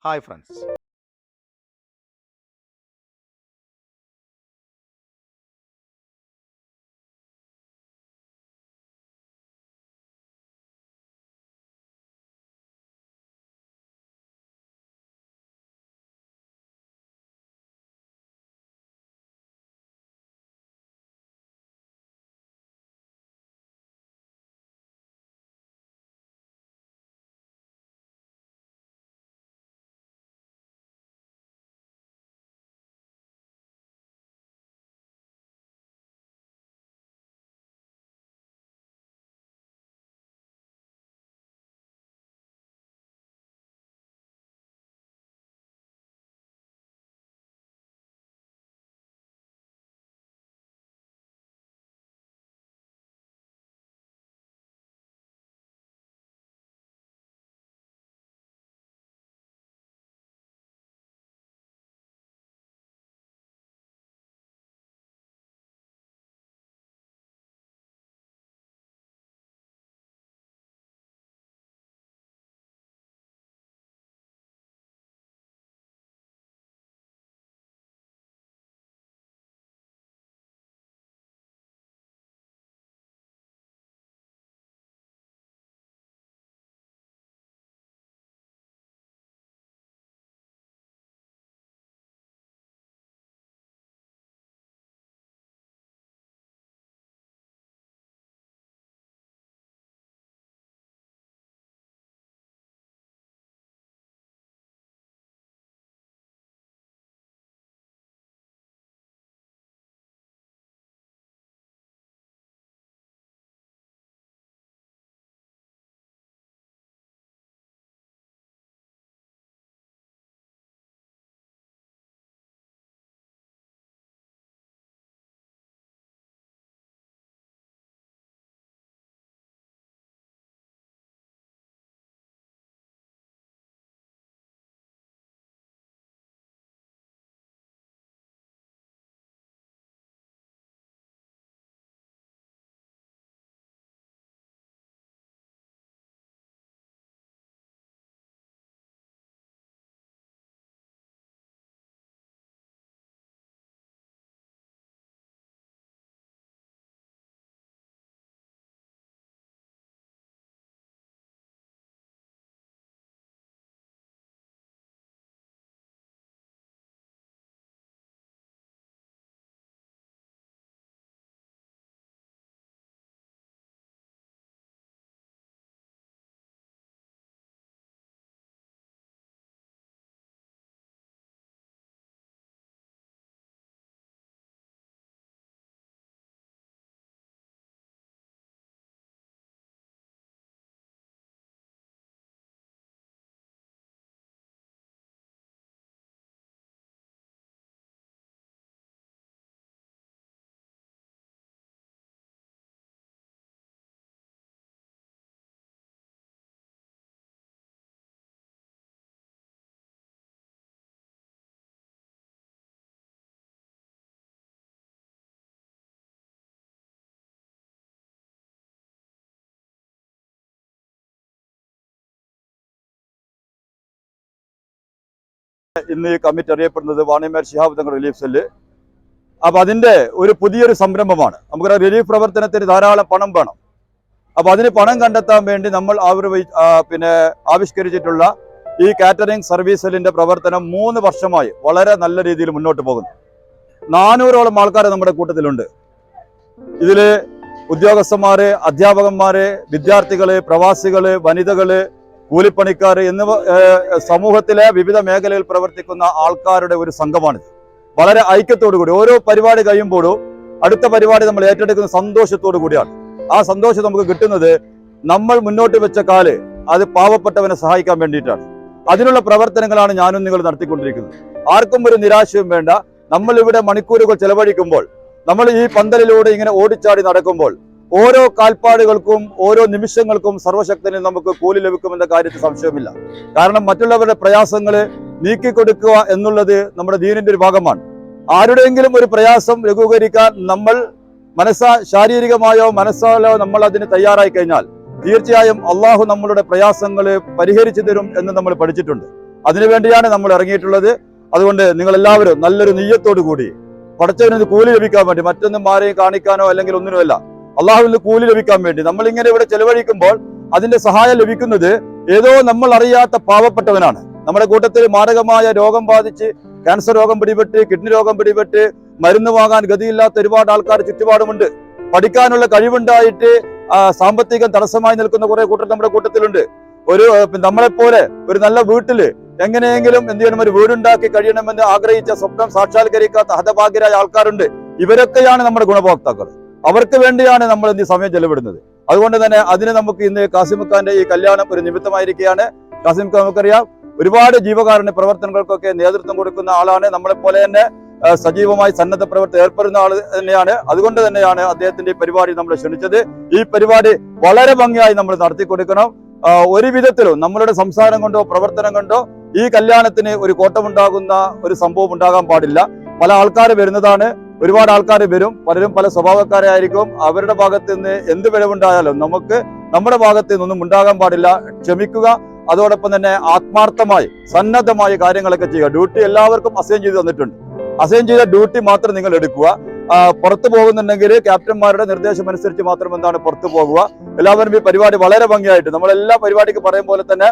Hi friends. ഇന്ന് ഈ committee അറിയപ്പെടുന്നത് വാണിയമ്മ ശിഹാബ് തങ്ങൾ റിലീഫ് സെല്ല്. അപ്പോൾ അതിൻ്റെ ഒരു പുതിയൊരു സംരംഭമാണ്. നമുക്കറിയാം, റിലീഫ് പ്രവർത്തനത്തിന് ധാരാളം പണം വേണം. അപ്പോൾ അതിന് പണം കണ്ടെത്താൻ വേണ്ടി നമ്മൾ ആവിഷ്കരിച്ചിട്ടുള്ള ഈ കാറ്ററിംഗ് സർവീസ് സെല്ലിൻ്റെ പ്രവർത്തനം 3 വർഷമായി വളരെ നല്ല രീതിയിൽ മുന്നോട്ട് പോകുന്നു. 400ഓളം ആൾക്കാർ നമ്മുടെ കൂട്ടത്തിലുണ്ട്. ഇതിൽ ഉദ്യോഗസ്ഥന്മാർ, അധ്യാപകന്മാർ, വിദ്യാർത്ഥികൾ, പ്രവാസികൾ, വനിതകൾ, കൂലിപ്പണിക്കാർ എന്നിവ സമൂഹത്തിലെ വിവിധ മേഖലയിൽ പ്രവർത്തിക്കുന്ന ആൾക്കാരുടെ ഒരു സംഘമാണിത്. വളരെ ഐക്യത്തോടു കൂടി ഓരോ പരിപാടി കഴിയുമ്പോഴും അടുത്ത പരിപാടി നമ്മൾ ഏറ്റെടുക്കുന്ന സന്തോഷത്തോടു കൂടിയാണ്. ആ സന്തോഷം നമുക്ക് കിട്ടുന്നത് നമ്മൾ മുന്നോട്ട് വെച്ച കാല് അത് പാവപ്പെട്ടവനെ സഹായിക്കാൻ വേണ്ടിയിട്ടാണ്. അതിനുള്ള പ്രവർത്തനങ്ങളാണ് ഞാനും നിങ്ങൾ നടത്തിക്കൊണ്ടിരിക്കുന്നത്. ആർക്കും ഒരു നിരാശയും വേണ്ട. നമ്മൾ ഇവിടെ മണിക്കൂറുകൾ ചെലവഴിക്കുമ്പോൾ, നമ്മൾ ഈ പന്തലിലൂടെ ഇങ്ങനെ ഓടിച്ചാടി നടക്കുമ്പോൾ, ഓരോ കാൽപ്പാടുകൾക്കും ഓരോ നിമിഷങ്ങൾക്കും സർവശക്തനും നമുക്ക് കൂലി ലഭിക്കുമെന്ന കാര്യത്തിൽ സംശയമില്ല. കാരണം മറ്റുള്ളവരുടെ പ്രയാസങ്ങൾ നീക്കിക്കൊടുക്കുക എന്നുള്ളത് നമ്മുടെ ദീനിന്റെ ഒരു ഭാഗമാണ്. ആരുടെയെങ്കിലും ഒരു പ്രയാസം ലഘൂകരിക്കാൻ നമ്മൾ ശാരീരികമായോ മനസ്സാലോ നമ്മൾ അതിന് തയ്യാറായി കഴിഞ്ഞാൽ തീർച്ചയായും അള്ളാഹു നമ്മളുടെ പ്രയാസങ്ങൾ പരിഹരിച്ചു തരും എന്ന് നമ്മൾ പഠിച്ചിട്ടുണ്ട്. അതിനുവേണ്ടിയാണ് നമ്മൾ ഇറങ്ങിയിട്ടുള്ളത്. അതുകൊണ്ട് നിങ്ങൾ എല്ലാവരും നല്ലൊരു നെയ്യത്തോടു കൂടി പടച്ചവന് കൂലി ലഭിക്കാൻ വേണ്ടി, മറ്റൊന്നും ആരെയും കാണിക്കാനോ അല്ലെങ്കിൽ ഒന്നിനുമല്ല, അള്ളാഹുവിന് കൂലി ലഭിക്കാൻ വേണ്ടി നമ്മൾ ഇങ്ങനെ ഇവിടെ ചെലവഴിക്കുമ്പോൾ അതിന്റെ സഹായം ലഭിക്കുന്നത് ഏതോ നമ്മൾ അറിയാത്ത പാവപ്പെട്ടവനാണ്. നമ്മുടെ കൂട്ടത്തിൽ മാരകമായ രോഗം ബാധിച്ച്, ക്യാൻസർ രോഗം പിടിപെട്ട്, കിഡ്നി രോഗം പിടിപെട്ട് മരുന്ന് വാങ്ങാൻ ഗതിയില്ലാത്ത ഒരുപാട് ആൾക്കാർ ചുറ്റുപാടുമുണ്ട്. പഠിക്കാനുള്ള കഴിവുണ്ടായിട്ട് സാമ്പത്തികം തടസ്സമായി നിൽക്കുന്ന കുറെ കൂട്ടർ നമ്മുടെ കൂട്ടത്തിലുണ്ട്. നമ്മളെപ്പോലെ ഒരു നല്ല വീട്ടില് എങ്ങനെയെങ്കിലും എന്ത് ചെയ്യണം, ഒരു വീടുണ്ടാക്കി കഴിയണമെന്ന് ആഗ്രഹിച്ച സ്വപ്നം സാക്ഷാത്കരിക്കാത്ത ഹതഭാഗ്യരായ ആൾക്കാരുണ്ട്. ഇവരൊക്കെയാണ് നമ്മുടെ ഗുണഭോക്താക്കൾ. അവർക്ക് വേണ്ടിയാണ് നമ്മൾ ഇന്ന് സമയം ചെലവിടുന്നത്. അതുകൊണ്ട് തന്നെ അതിന് നമുക്ക് ഇന്ന് കാസിം ഖാന്റെ ഈ കല്യാണം ഒരു നിമിത്തമായിരിക്കുകയാണ്. കാസിം ഖാൻ നമുക്കറിയാം, ഒരുപാട് ജീവകാരുണ്യ പ്രവർത്തനങ്ങൾക്കൊക്കെ നേതൃത്വം കൊടുക്കുന്ന ആളാണ്. നമ്മളെപ്പോലെ തന്നെ സജീവമായി സന്നദ്ധ പ്രവർത്തനം ഏർപ്പെടുന്ന ആൾ തന്നെയാണ്. അതുകൊണ്ട് തന്നെയാണ് അദ്ദേഹത്തിന്റെ ഈ പരിപാടി നമ്മൾ ക്ഷണിച്ചത്. ഈ പരിപാടി വളരെ ഭംഗിയായി നമ്മൾ നടത്തി കൊടുക്കണം. ഒരു വിധത്തിലും നമ്മളുടെ സംസാരം കൊണ്ടോ പ്രവർത്തനം കൊണ്ടോ ഈ കല്യാണത്തിന് ഒരു കോട്ടമുണ്ടാകുന്ന ഒരു സംഭവം ഉണ്ടാകാൻ പാടില്ല. പല ആൾക്കാർ വരുന്നതാണ്, ഒരുപാട് ആൾക്കാർ വരും, പലരും പല സ്വഭാവക്കാരായിരിക്കും. അവരുടെ ഭാഗത്ത് നിന്ന് എന്ത് പിഴവുണ്ടായാലും നമുക്ക് നമ്മുടെ ഭാഗത്ത് നിന്നൊന്നും ഉണ്ടാകാൻ പാടില്ല. ക്ഷമിക്കുക. അതോടൊപ്പം തന്നെ ആത്മാർത്ഥമായി സന്നദ്ധമായ കാര്യങ്ങളൊക്കെ ചെയ്യുക. ഡ്യൂട്ടി എല്ലാവർക്കും അസൈൻ ചെയ്ത് തന്നിട്ടുണ്ട്. അസൈൻ ചെയ്ത ഡ്യൂട്ടി മാത്രം നിങ്ങൾ എടുക്കുക. പുറത്തു പോകുന്നുണ്ടെങ്കിൽ ക്യാപ്റ്റന്മാരുടെ നിർദ്ദേശം അനുസരിച്ച് മാത്രം എന്താണ് പുറത്തു പോകുക. എല്ലാവരും ഈ പരിപാടി വളരെ ഭംഗിയായിട്ട്, നമ്മളെല്ലാ പരിപാടിക്ക് പറയും പോലെ തന്നെ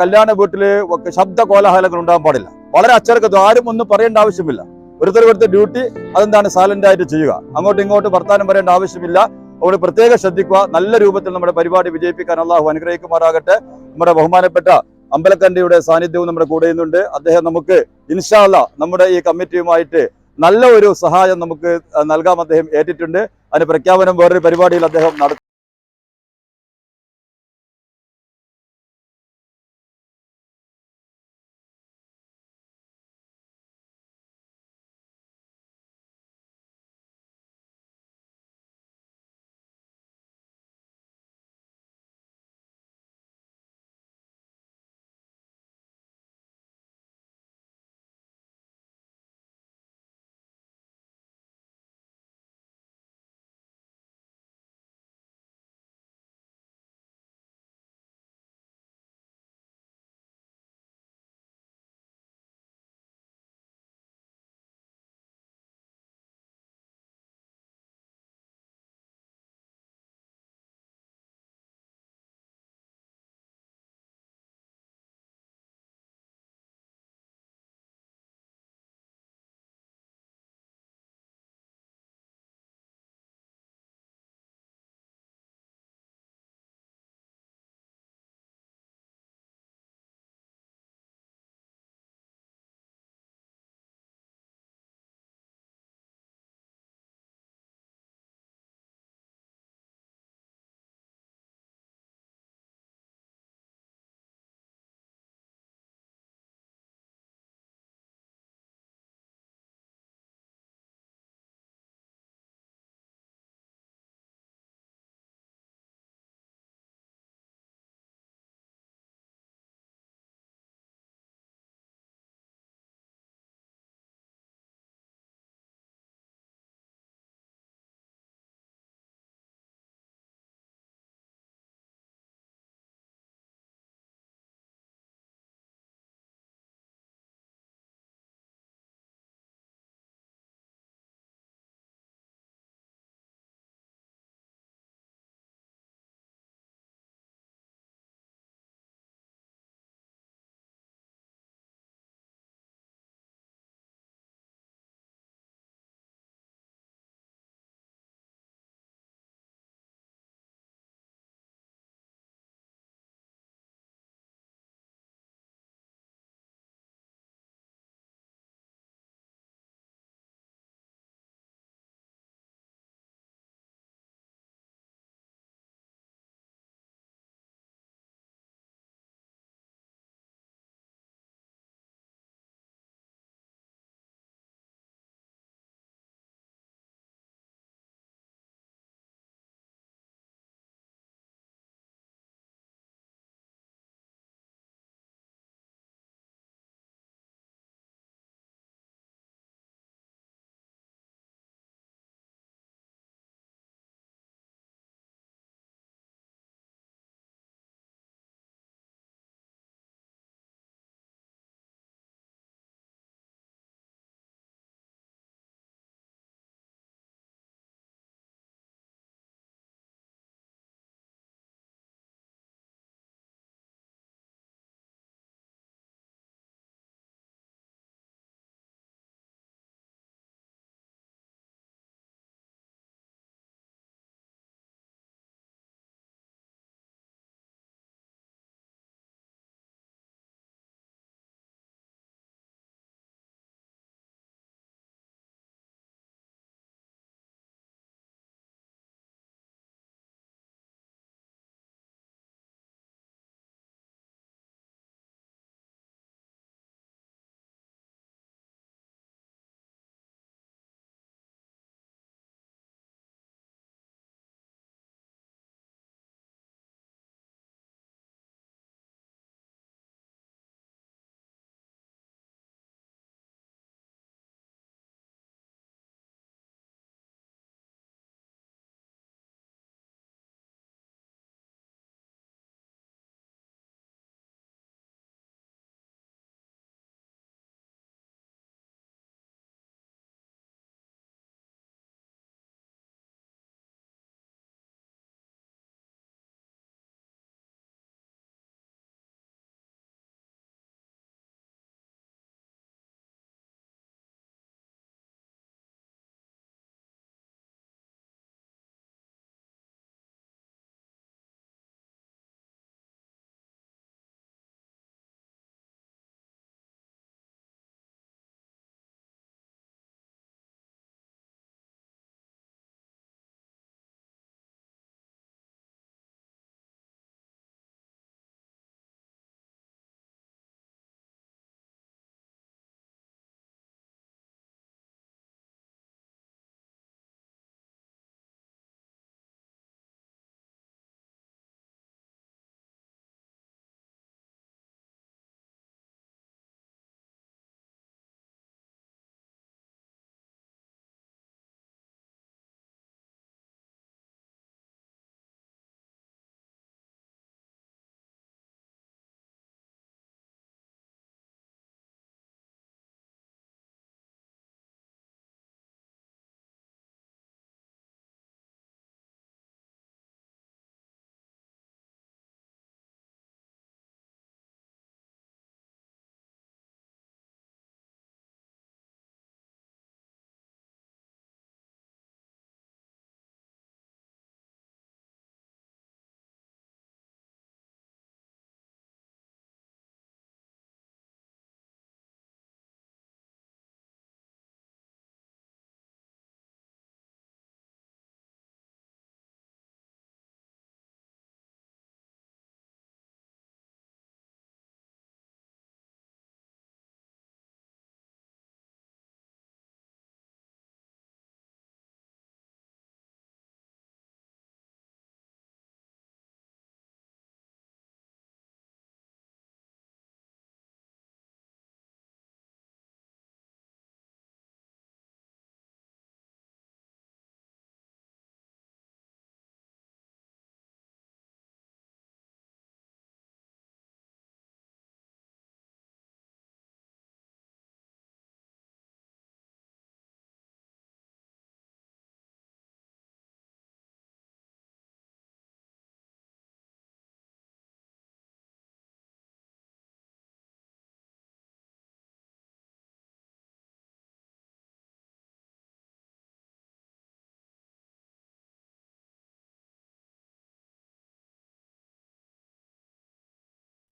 കല്യാണ വീട്ടില് ശബ്ദ കോലാഹലങ്ങൾ ഉണ്ടാകാൻ പാടില്ല. വളരെ അച്ചടക്കത്തും, ആരും ഒന്നും പറയേണ്ട ആവശ്യമില്ല. ഒരുത്തർ ഡ്യൂട്ടി അതെന്താണ് സൈലന്റ് ആയിട്ട് ചെയ്യുക. അങ്ങോട്ടും ഇങ്ങോട്ടും വർത്താനം പറയേണ്ട ആവശ്യമില്ല. അവിടെ പ്രത്യേകം ശ്രദ്ധിക്കുക. നല്ല രൂപത്തിൽ നമ്മുടെ പരിപാടി വിജയിപ്പിക്കാൻ അള്ളാഹു അനുഗ്രഹിക്കുമാറാകട്ടെ. നമ്മുടെ ബഹുമാനപ്പെട്ട അമ്പലക്കണ്ടിയുടെ സാന്നിധ്യവും നമ്മുടെ കൂടെ ഇന്നുണ്ട്. അദ്ദേഹം നമുക്ക് ഇൻഷാ അല്ലാഹ് നമ്മുടെ ഈ കമ്മിറ്റിയുമായിട്ട് നല്ല ഒരു സഹായം നമുക്ക് നൽകാൻ അദ്ദേഹം ഏറ്റിട്ടുണ്ട്. അതിന് പ്രഖ്യാപനം വേറൊരു പരിപാടിയിൽ അദ്ദേഹം നടത്തും.